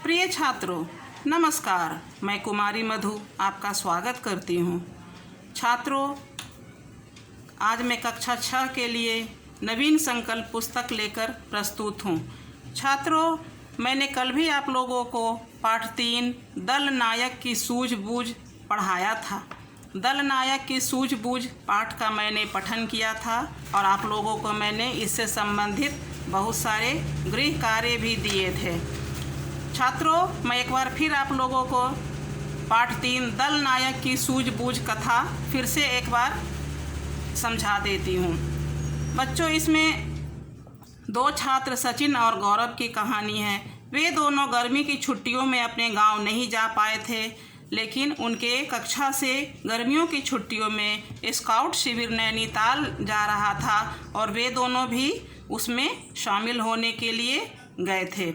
प्रिय छात्रों, नमस्कार। मैं कुमारी मधु आपका स्वागत करती हूँ। छात्रों, आज मैं कक्षा 6 के लिए नवीन संकल्प पुस्तक लेकर प्रस्तुत हूँ। छात्रों, मैंने कल भी आप लोगों को पाठ 3 दल नायक की सूझबूझ पढ़ाया था। दल नायक की सूझबूझ पाठ का मैंने पठन किया था और आप लोगों को मैंने इससे संबंधित बहुत सारे गृह कार्य भी दिए थे। छात्रों, मैं एक बार फिर आप लोगों को पाठ 3 दल नायक की सूझबूझ कथा फिर से एक बार समझा देती हूँ। बच्चों, इसमें 2 छात्र सचिन और गौरव की कहानी है। वे दोनों गर्मी की छुट्टियों में अपने गांव नहीं जा पाए थे, लेकिन उनके कक्षा से गर्मियों की छुट्टियों में स्काउट शिविर नैनीताल जा रहा था और वे दोनों भी उसमें शामिल होने के लिए गए थे।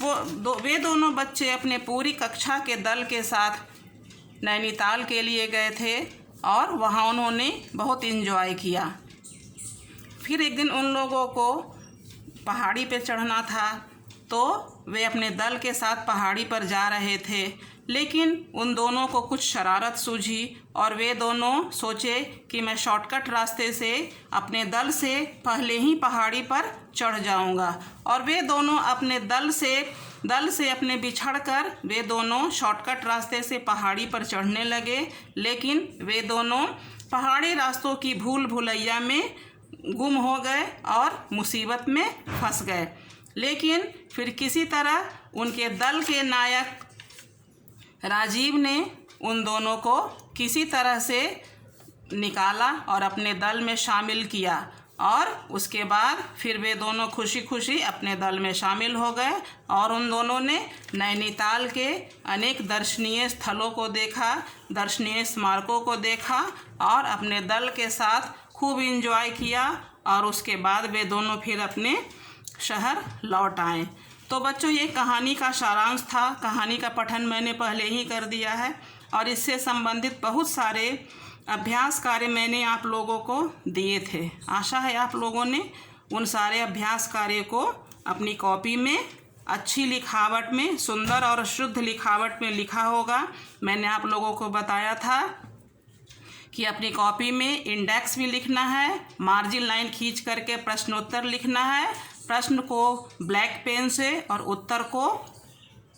वे दोनों बच्चे अपने पूरी कक्षा के दल के साथ नैनीताल के लिए गए थे और वहाँ उन्होंने बहुत एंजॉय किया। फिर एक दिन उन लोगों को पहाड़ी पे चढ़ना था, तो वे अपने दल के साथ पहाड़ी पर जा रहे थे, लेकिन उन दोनों को कुछ शरारत सूझी और वे दोनों सोचे कि मैं शॉर्टकट रास्ते से अपने दल से पहले ही पहाड़ी पर चढ़ जाऊंगा। और वे दोनों अपने दल से अपने बिछड़कर वे दोनों शॉर्टकट रास्ते से पहाड़ी पर चढ़ने लगे, लेकिन वे दोनों पहाड़ी रास्तों की भूल भुलैया में गुम हो गए और मुसीबत में फंस गए। लेकिन फिर किसी तरह उनके दल के नायक राजीव ने उन दोनों को किसी तरह से निकाला और अपने दल में शामिल किया और उसके बाद फिर वे दोनों खुशी खुशी अपने दल में शामिल हो गए और उन दोनों ने नैनीताल के अनेक दर्शनीय स्थलों को देखा, दर्शनीय स्मारकों को देखा और अपने दल के साथ खूब एंजॉय किया और उसके बाद वे दोनों फिर अपने शहर लौट आए। तो बच्चों, ये कहानी का सारांश था। कहानी का पठन मैंने पहले ही कर दिया है और इससे संबंधित बहुत सारे अभ्यास कार्य मैंने आप लोगों को दिए थे। आशा है आप लोगों ने उन सारे अभ्यास कार्य को अपनी कॉपी में अच्छी लिखावट में, सुंदर और शुद्ध लिखावट में लिखा होगा। मैंने आप लोगों को बताया था कि अपनी कॉपी में इंडेक्स भी लिखना है, मार्जिन लाइन खींच करके प्रश्नोत्तर लिखना है, प्रश्न को ब्लैक पेन से और उत्तर को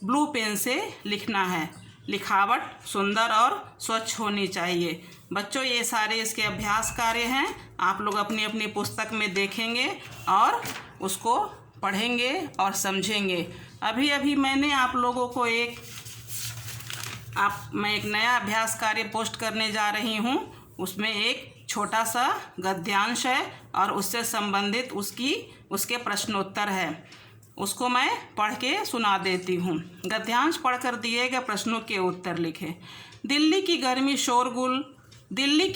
ब्लू पेन से लिखना है। लिखावट सुंदर और स्वच्छ होनी चाहिए। बच्चों, ये सारे इसके अभ्यास कार्य हैं। आप लोग अपनी अपनी पुस्तक में देखेंगे और उसको पढ़ेंगे और समझेंगे। अभी मैंने आप लोगों को मैं एक नया अभ्यास कार्य पोस्ट करने जा रही हूँ। उसमें एक छोटा सा गद्यांश है और उससे संबंधित उसके प्रश्नोत्तर है। उसको मैं पढ़ के सुना देती हूँ। गद्यांश पढ़कर दिए गए प्रश्नों के उत्तर लिखें। दिल्ली की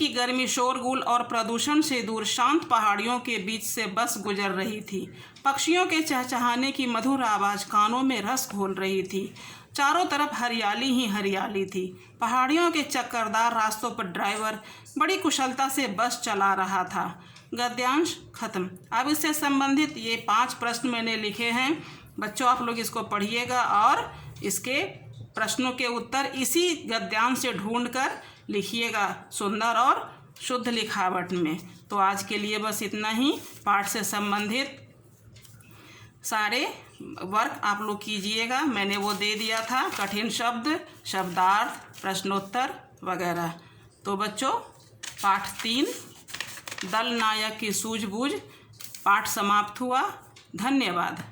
गर्मी शोरगुल और प्रदूषण से दूर शांत पहाड़ियों के बीच से बस गुजर रही थी। पक्षियों के चहचहाने की मधुर आवाज़ कानों में रस घोल रही थी। चारों तरफ हरियाली ही हरियाली थी। पहाड़ियों के चक्करदार रास्तों पर ड्राइवर बड़ी कुशलता से बस चला रहा था। गद्यांश खत्म। अब इससे संबंधित ये 5 प्रश्न मैंने लिखे हैं। बच्चों, आप लोग इसको पढ़िएगा और इसके प्रश्नों के उत्तर इसी गद्यांश से ढूंढकर लिखिएगा, सुंदर और शुद्ध लिखावट में। तो आज के लिए बस इतना ही। पाठ से संबंधित सारे वर्क आप लोग कीजिएगा। मैंने वो दे दिया था, कठिन शब्द, शब्दार्थ, प्रश्नोत्तर वगैरह। तो बच्चों, पाठ 3 दल नायक की सूझबूझ पाठ समाप्त हुआ। धन्यवाद।